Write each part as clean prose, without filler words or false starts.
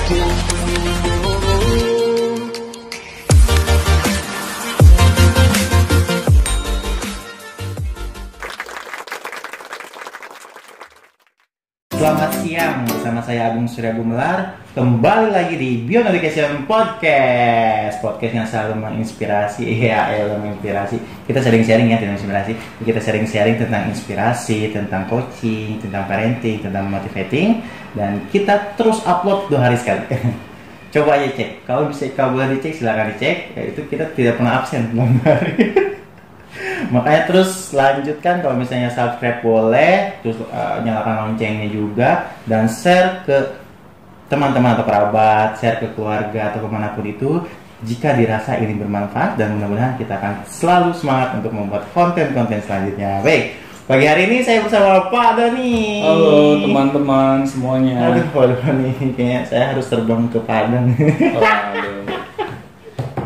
Selamat siang, bersama saya Agung Surya Gumelar. Kembali lagi di Beyond Education Podcast yang selalu menginspirasi. Menginspirasi. Kita sharing-sharing ya, tentang inspirasi. Kita sharing-sharing tentang inspirasi, tentang coaching, tentang parenting, tentang motivating. Dan kita terus upload 2 hari sekali. Coba aja cek. Kalau boleh dicek, silakan dicek. Itu kita tidak pernah absen 2 hari. Makanya terus lanjutkan, kalau misalnya subscribe boleh, terus nyalakan loncengnya juga, dan share ke teman-teman atau kerabat, share ke keluarga atau kemanapun itu jika dirasa ini bermanfaat, dan mudah-mudahan kita akan selalu semangat untuk membuat konten-konten selanjutnya. Baik, pagi hari ini saya bersama Pak Doni. Halo teman-teman semuanya. Waduh nih, kayaknya saya harus terbang ke Padang.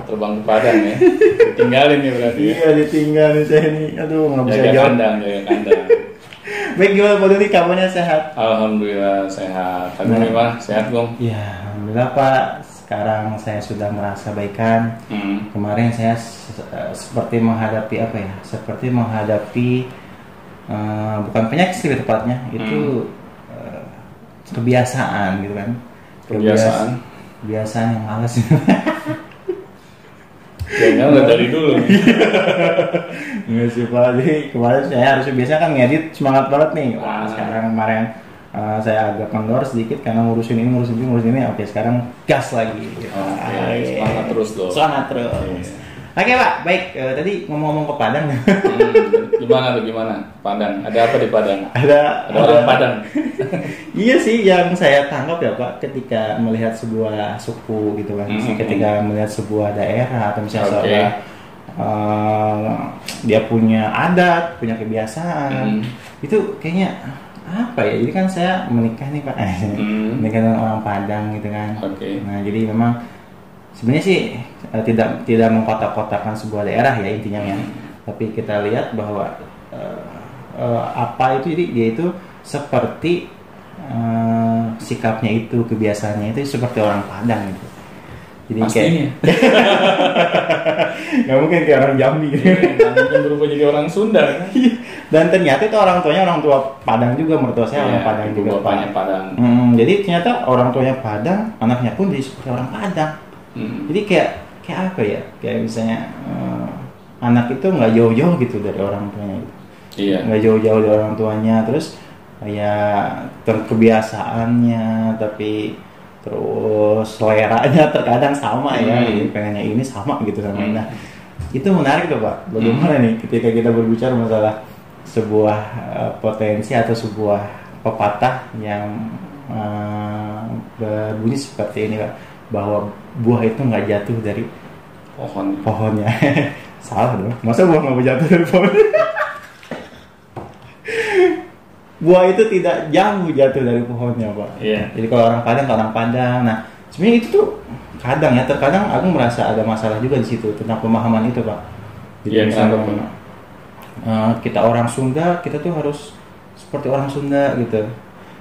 Terbang ke Padang ya. Ditinggalin ya berarti. Iya, ditinggalin saya nih. Aduh, nggak bisa jaga jawab. jaga kandang. Baik, gimana Pak Doni, kabarnya sehat? Alhamdulillah sehat. Kamu gimana? Sehat Gong? Ya, alhamdulillah Pak. Sekarang saya sudah merasa baikan. Kemarin saya seperti menghadapi apa ya? Seperti menghadapi bukan penyakit sih tepatnya, itu kebiasaan gitu kan. Kebiasaan yang malas. Kayaknya udah dari dulu. Nggak sih Pak, jadi kemarin saya harusnya biasa kan ngedit semangat banget nih. Wah, sekarang kemarin saya agak kendor sedikit karena ngurusin ini. Oke, sekarang gas lagi. Oke, semangat terus dong. Semangat terus. Oke Pak, baik. Tadi ngomong-ngomong ke Padang. Gimana? Padang. Ada apa di Padang? Ada orang Padang. Iya sih, yang saya tangkap ya Pak, ketika melihat sebuah suku gitu kan, ketika melihat sebuah daerah atau misalnya dia punya adat, punya kebiasaan, itu kayaknya apa ya? Jadi kan saya menikah nih Pak, menikah dengan orang Padang gitu kan. Nah jadi memang sebenarnya sih tidak mengkotak-kotakan sebuah daerah ya intinya ya, tapi kita lihat bahwa apa itu, jadi dia itu seperti sikapnya itu, kebiasaannya itu seperti orang Padang gitu. Jadi pastinya nggak mungkin kayak orang Jambi gitu. Nggak mungkin berubah jadi orang Sunda kan? Dan ternyata itu orang tuanya orang tua Padang juga, mertua saya orang Padang juga. Bapaknya Padang. Jadi ternyata orang tuanya Padang, anaknya pun jadi seperti orang Padang. Jadi kayak apa ya? Kayak misalnya anak itu nggak jauh-jauh gitu dari orang tuanya. Iya. Nggak jauh-jauh dari orang tuanya, terus ya kebiasaannya, tapi terus seleranya terkadang sama ya, pengennya ini sama gitu sama ini. Nah, itu menarik tuh Pak. Bagaimana nih ketika kita berbicara masalah sebuah potensi atau sebuah pepatah yang berbunyi seperti ini Pak, bahwa buah itu nggak jatuh dari pohonnya. Salah dong, masa buah nggak jatuh dari pohon? Buah itu tidak jatuh dari pohonnya Pak. Iya. Jadi kalau orang Padang. Nah sebenarnya itu tuh terkadang aku merasa ada masalah juga di situ tentang pemahaman itu Pak. Jadi misalnya kita orang Sunda, kita tuh harus seperti orang Sunda gitu.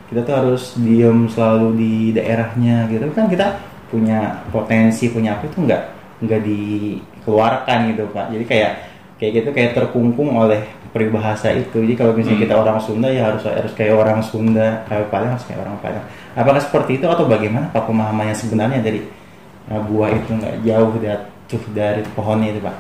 Kita tuh harus diem selalu di daerahnya gitu. Kan kita punya potensi, punya apa itu nggak dikeluarkan gitu Pak. Jadi kayak gitu, kayak terkungkung oleh peribahasa itu. Jadi kalau misalnya kita orang Sunda ya harus kayak orang Sunda, kayak Padang harus kayak orang Padang. Apakah seperti itu atau bagaimana Pak pemahamannya sebenarnya dari buah itu nggak jauh dari pohonnya itu Pak?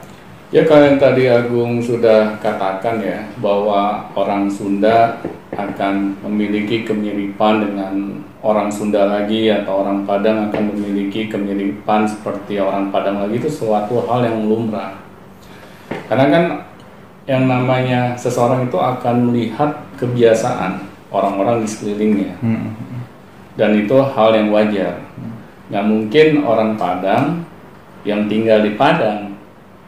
Ya kalau yang tadi Agung sudah katakan ya, bahwa orang Sunda akan memiliki kemiripan dengan orang Sunda lagi, atau orang Padang akan memiliki kemiripan seperti orang Padang lagi, itu suatu hal yang lumrah. Karena kan yang namanya seseorang itu akan melihat kebiasaan orang-orang di sekelilingnya, dan itu hal yang wajar. Nggak mungkin orang Padang yang tinggal di Padang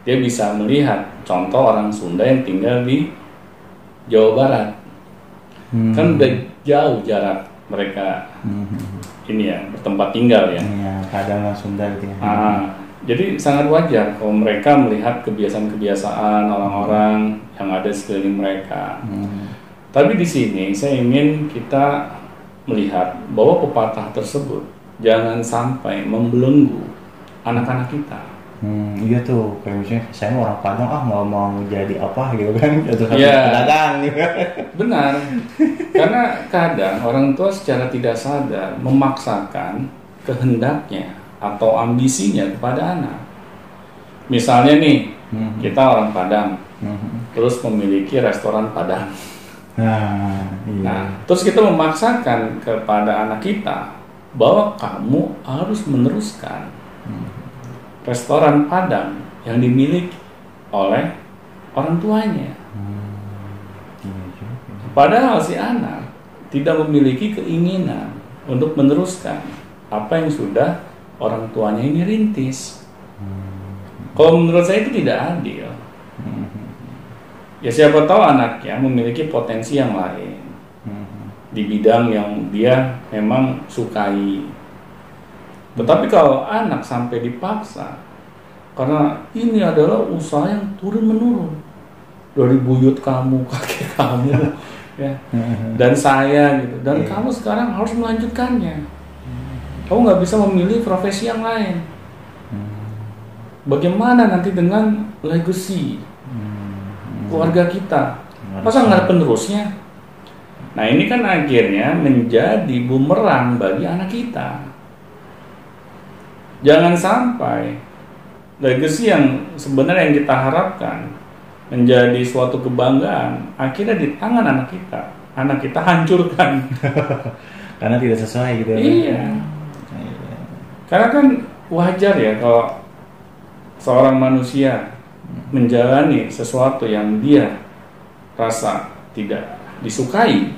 dia bisa melihat contoh orang Sunda yang tinggal di Jawa Barat. Kan udah jauh jarak mereka ini ya, bertempat tinggal ya. Padang dan Sunda gitu ya. Jadi sangat wajar kalau mereka melihat kebiasaan-kebiasaan orang-orang yang ada di sekeliling mereka. Tapi di sini saya ingin kita melihat bahwa pepatah tersebut jangan sampai membelenggu anak-anak kita. Iya tuh, kayak misalnya saya mau orang Padang nggak mau jadi apa gitu kan, atau Iya. pedagang gitu. Benar, karena kadang orang tua secara tidak sadar memaksakan kehendaknya atau ambisinya kepada anak. Misalnya nih, kita orang Padang, terus memiliki restoran Padang. Nah, iya. Nah, terus kita memaksakan kepada anak kita bahwa kamu harus meneruskan restoran Padang yang dimiliki oleh orang tuanya. Iya juga. Padahal si anak tidak memiliki keinginan untuk meneruskan apa yang sudah orang tuanya ini rintis. Kalau menurut saya itu tidak adil. Ya siapa tahu anaknya memiliki potensi yang lain di bidang yang dia memang sukai. Tetapi kalau anak sampai dipaksa, karena ini adalah usaha yang turun-menurun dari buyut kamu, kakek kamu, ya, dan saya gitu, dan kamu sekarang harus melanjutkannya. Kamu nggak bisa memilih profesi yang lain. Bagaimana nanti dengan legacy keluarga kita? Masa nggak ada penerusnya? Nah ini kan akhirnya menjadi bumerang bagi anak kita. Jangan sampai legacy yang sebenarnya yang kita harapkan menjadi suatu kebanggaan akhirnya di tangan anak kita hancurkan. Karena tidak sesuai gitu. Iya. Karena kan wajar ya kalau seorang manusia menjalani sesuatu yang dia rasa tidak disukai,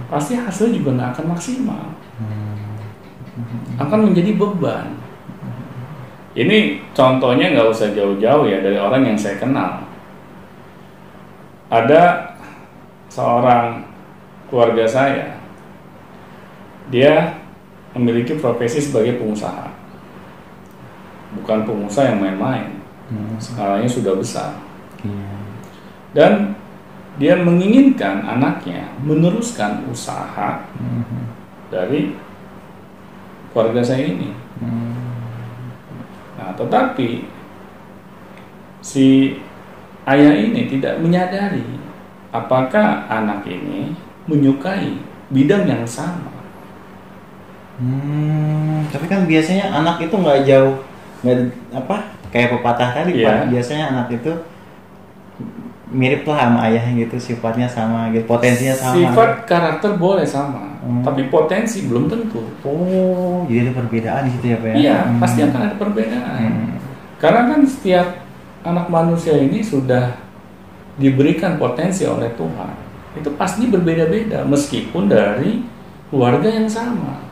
pasti hasil juga nggak akan maksimal, akan menjadi beban. Ini contohnya nggak usah jauh-jauh ya dari orang yang saya kenal. Ada seorang keluarga saya, dia memiliki profesi sebagai pengusaha, bukan pengusaha yang main-main, skalanya sudah besar, dan dia menginginkan anaknya meneruskan usaha dari keluarga saya ini. Nah, tetapi si ayah ini tidak menyadari apakah anak ini menyukai bidang yang sama. Tapi kan biasanya anak itu nggak jauh, kayak pepatah tadi, Pak. Biasanya anak itu mirip lah sama ayahnya gitu, sifatnya sama gitu, potensinya sama. Sifat karakter boleh sama, tapi potensi belum tentu. Oh, jadi ada perbedaan gitu ya, Pak ya? Iya, pasti akan ada perbedaan. Karena kan setiap anak manusia ini sudah diberikan potensi oleh Tuhan. Itu pasti berbeda-beda, meskipun dari keluarga yang sama.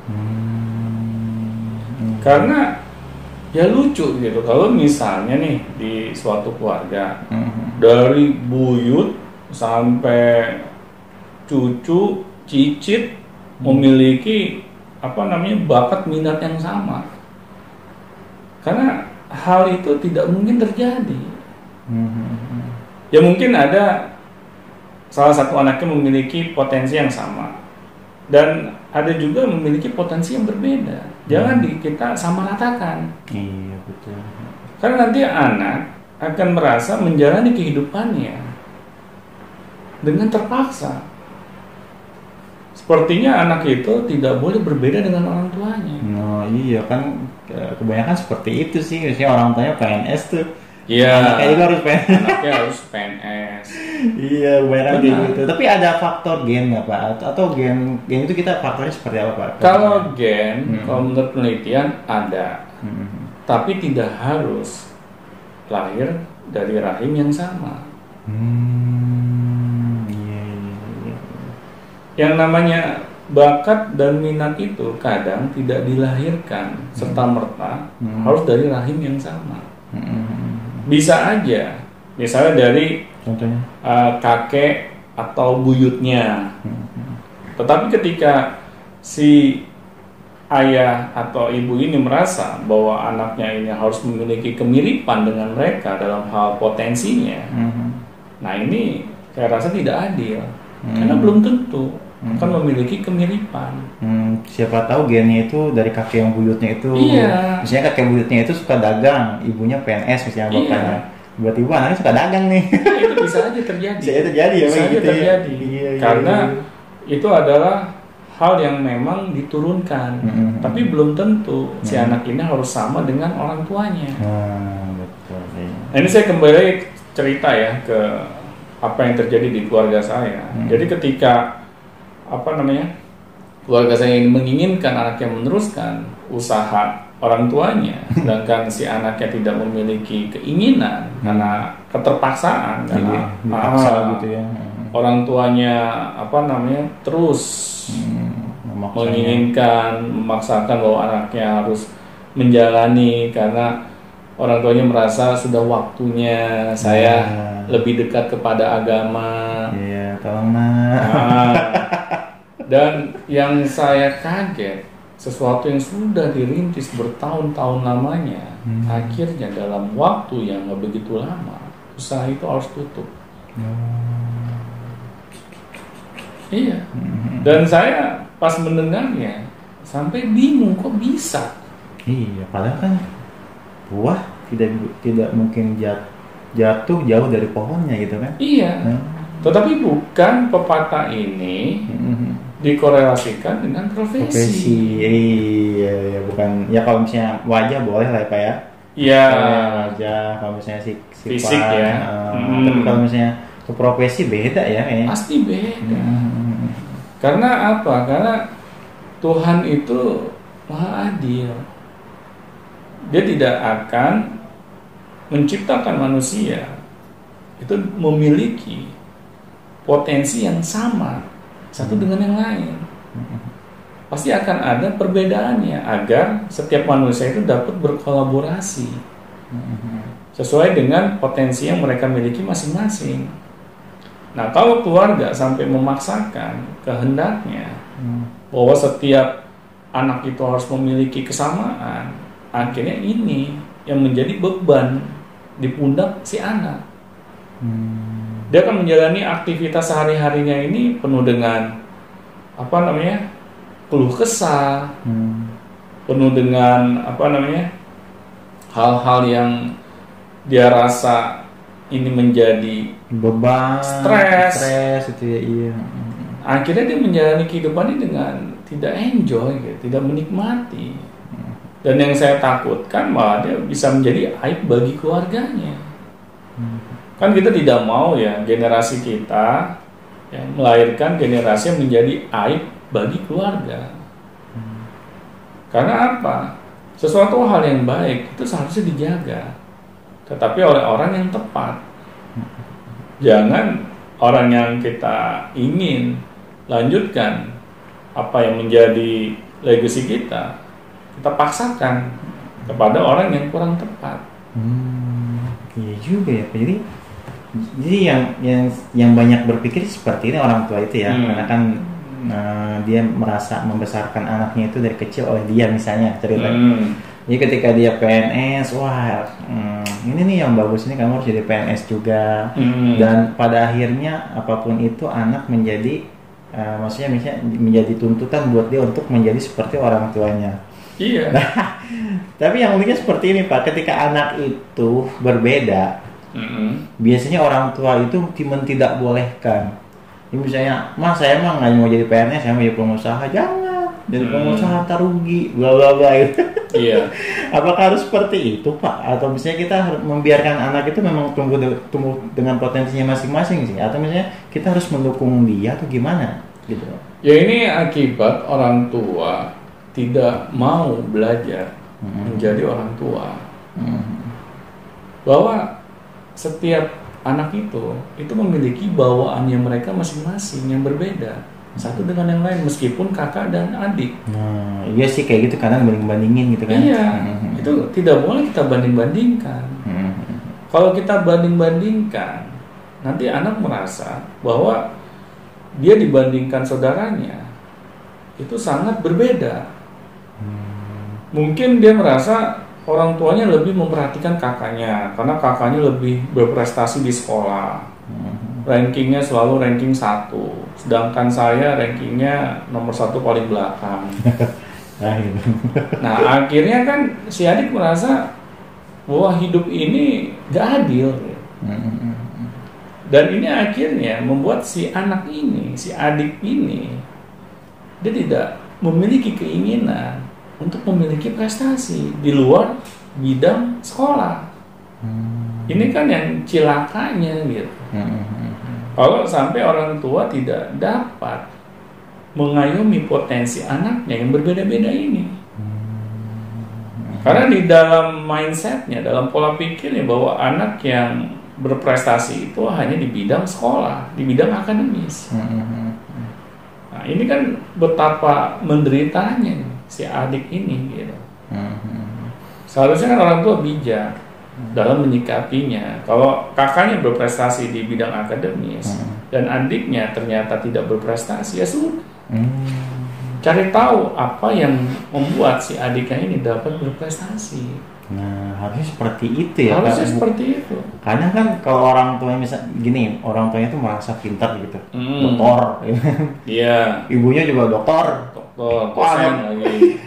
Karena ya lucu gitu, kalau misalnya nih di suatu keluarga dari buyut sampai cucu, cicit memiliki bakat minat yang sama. Karena hal itu tidak mungkin terjadi. Ya mungkin ada salah satu anaknya memiliki potensi yang sama, dan ada juga memiliki potensi yang berbeda. Jangan kita samaratakan. Iya, betul. Karena nanti anak akan merasa menjalani kehidupannya dengan terpaksa. Sepertinya anak itu tidak boleh berbeda dengan orang tuanya. Oh iya kan, kebanyakan seperti itu sih. Misalnya orang tuanya PNS tuh. Iya. Anaknya juga harus PNS. Anaknya harus PNS. Iya, kebanyakan kayak gitu. Tapi ada faktor gen nggak, Pak? Atau gen itu kita faktornya seperti apa, Pak? Kalau gen, kalau menurut penelitian ada, tapi tidak harus lahir dari rahim yang sama. Yang namanya bakat dan minat itu kadang tidak dilahirkan serta-merta harus dari rahim yang sama. Bisa aja, misalnya dari contohnya kakek atau buyutnya. Tetapi ketika si ayah atau ibu ini merasa bahwa anaknya ini harus memiliki kemiripan dengan mereka dalam hal potensinya, nah ini saya rasa tidak adil. Karena belum tentu akan memiliki kemiripan. Siapa tahu gennya itu dari kakek yang buyutnya itu. Iya. Misalnya kakek buyutnya itu suka dagang, ibunya PNS misalnya bapaknya. Tiba-tiba anaknya suka dagang nih. Itu bisa aja terjadi. Bisa terjadi ya, bisa aja gitu terjadi. Iya, Karena iya. itu adalah hal yang memang diturunkan, tapi belum tentu si anak ini harus sama dengan orang tuanya. Betul. Iya. Nah, ini saya kembali cerita ya ke apa yang terjadi di keluarga saya. Jadi ketika keluarga saya ini menginginkan anaknya meneruskan usaha orang tuanya, sedangkan si anaknya tidak memiliki keinginan karena keterpaksaan, karena dipaksa gitu ya. orang tuanya terus menginginkan, memaksakan bahwa anaknya harus menjalani karena orang tuanya merasa sudah waktunya saya lebih dekat kepada agama. Iya, tolong nak. Dan yang saya kaget, sesuatu yang sudah dirintis bertahun-tahun lamanya, akhirnya dalam waktu yang nggak begitu lama, usaha itu harus tutup. Iya. Dan saya pas mendengarnya sampai bingung kok bisa. Iya, padahal kan buah tidak mungkin jatuh jauh dari pohonnya gitu kan. Iya. Tetapi bukan pepatah ini dikorelasikan dengan profesi. Iya, bukan. Ya kalau misalnya wajah boleh lah ya Pak ya. Iya. Wajah, kalau misalnya fisik ya. Tapi kalau misalnya ke profesi beda ya kayaknya. Pasti beda. Karena apa? Karena Tuhan itu Maha Adil. Dia tidak akan menciptakan manusia itu memiliki potensi yang sama satu dengan yang lain. Pasti akan ada perbedaannya agar setiap manusia itu dapat berkolaborasi sesuai dengan potensi yang mereka miliki masing-masing. Nah, kalau keluarga sampai memaksakan kehendaknya bahwa setiap anak itu harus memiliki kesamaan, akhirnya ini yang menjadi beban di pundak si anak. Dia akan menjalani aktivitas sehari-harinya ini penuh dengan keluh kesah, penuh dengan hal-hal yang dia rasa ini menjadi beban, stres itu ya. Iya. Akhirnya dia menjalani kehidupannya dengan tidak enjoy, tidak menikmati. Dan yang saya takutkan malah dia bisa menjadi aib bagi keluarganya. Kan kita tidak mau ya generasi kita melahirkan generasi yang menjadi aib bagi keluarga. Karena apa? Sesuatu hal yang baik itu seharusnya dijaga, tetapi oleh orang yang tepat. Jangan orang yang kita ingin lanjutkan apa yang menjadi legacy kita paksakan kepada orang yang kurang tepat. Iya juga ya. Jadi yang banyak berpikir seperti ini orang tua itu ya, karena kan dia merasa membesarkan anaknya itu dari kecil oleh dia misalnya ceritanya. Jadi ketika dia PNS, ini nih yang bagus, ini kamu harus jadi PNS juga. Dan pada akhirnya apapun itu anak menjadi maksudnya menjadi tuntutan buat dia untuk menjadi seperti orang tuanya. Iya. Tapi yang uniknya seperti ini Pak, ketika anak itu berbeda, biasanya orang tua itu tidak bolehkan. Jadi misalnya, Mas saya emang nggak mau jadi PNS, saya mau jadi pengusaha. Jangan, jadi pengusaha ntar rugi, bla bla bla gitu. Iya. Apakah harus seperti itu Pak? Atau misalnya kita harus membiarkan anak itu memang tumbuh dengan potensinya masing-masing sih? Atau misalnya kita harus mendukung dia atau gimana? Gitu. Ya ini akibat orang tua tidak mau belajar menjadi orang tua. Bahwa setiap anak itu memiliki bawaannya mereka masing-masing yang berbeda satu dengan yang lain, meskipun kakak dan adik. Nah, iya sih kayak gitu, kadang banding-bandingin gitu kan. Iya, itu tidak boleh kita banding-bandingkan. Kalau kita banding-bandingkan, nanti anak merasa bahwa dia dibandingkan saudaranya itu sangat berbeda. Mungkin dia merasa orang tuanya lebih memperhatikan kakaknya karena kakaknya lebih berprestasi di sekolah. Rankingnya selalu ranking 1, sedangkan saya rankingnya nomor 1 paling belakang. Nah, gitu. Nah akhirnya kan si adik merasa bahwa hidup ini gak adil. Dan ini akhirnya membuat si anak ini, si adik ini, dia tidak memiliki keinginan untuk memiliki prestasi di luar bidang sekolah. Ini kan yang cilakanya gitu. Kalau sampai orang tua tidak dapat mengayomi potensi anaknya yang berbeda-beda ini. Karena di dalam mindsetnya, dalam pola pikirnya bahwa anak yang berprestasi itu hanya di bidang sekolah, di bidang akademis. Nah, ini kan betapa menderitanya si adik ini gitu. Seharusnya kan orang tua bijak dalam menyikapinya. Kalau kakaknya berprestasi di bidang akademis dan adiknya ternyata tidak berprestasi, ya sudah. Cari tahu apa yang membuat si adiknya ini dapat berprestasi. Nah, harusnya seperti itu ya. Harusnya seperti itu. Kadang kan kalau orang tuanya misal gini, orang tuanya tuh merasa pintar gitu, dokter. Iya. Ibunya juga dokter. Dosen lagi.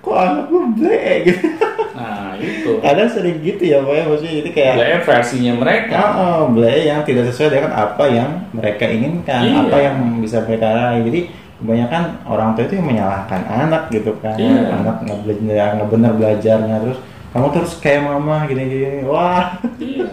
Kok anak gue ble gitu. Nah itu. Kadang sering gitu ya, pokoknya maksudnya itu kayak Ble versinya mereka. Ble yang tidak sesuai dengan apa yang mereka inginkan, apa yang bisa mereka raih. Jadi kebanyakan orang tua itu yang menyalahkan anak gitu kan. Anak nggak benar belajarnya, terus kamu terus kayak mama gini-gini. Wah. Iya.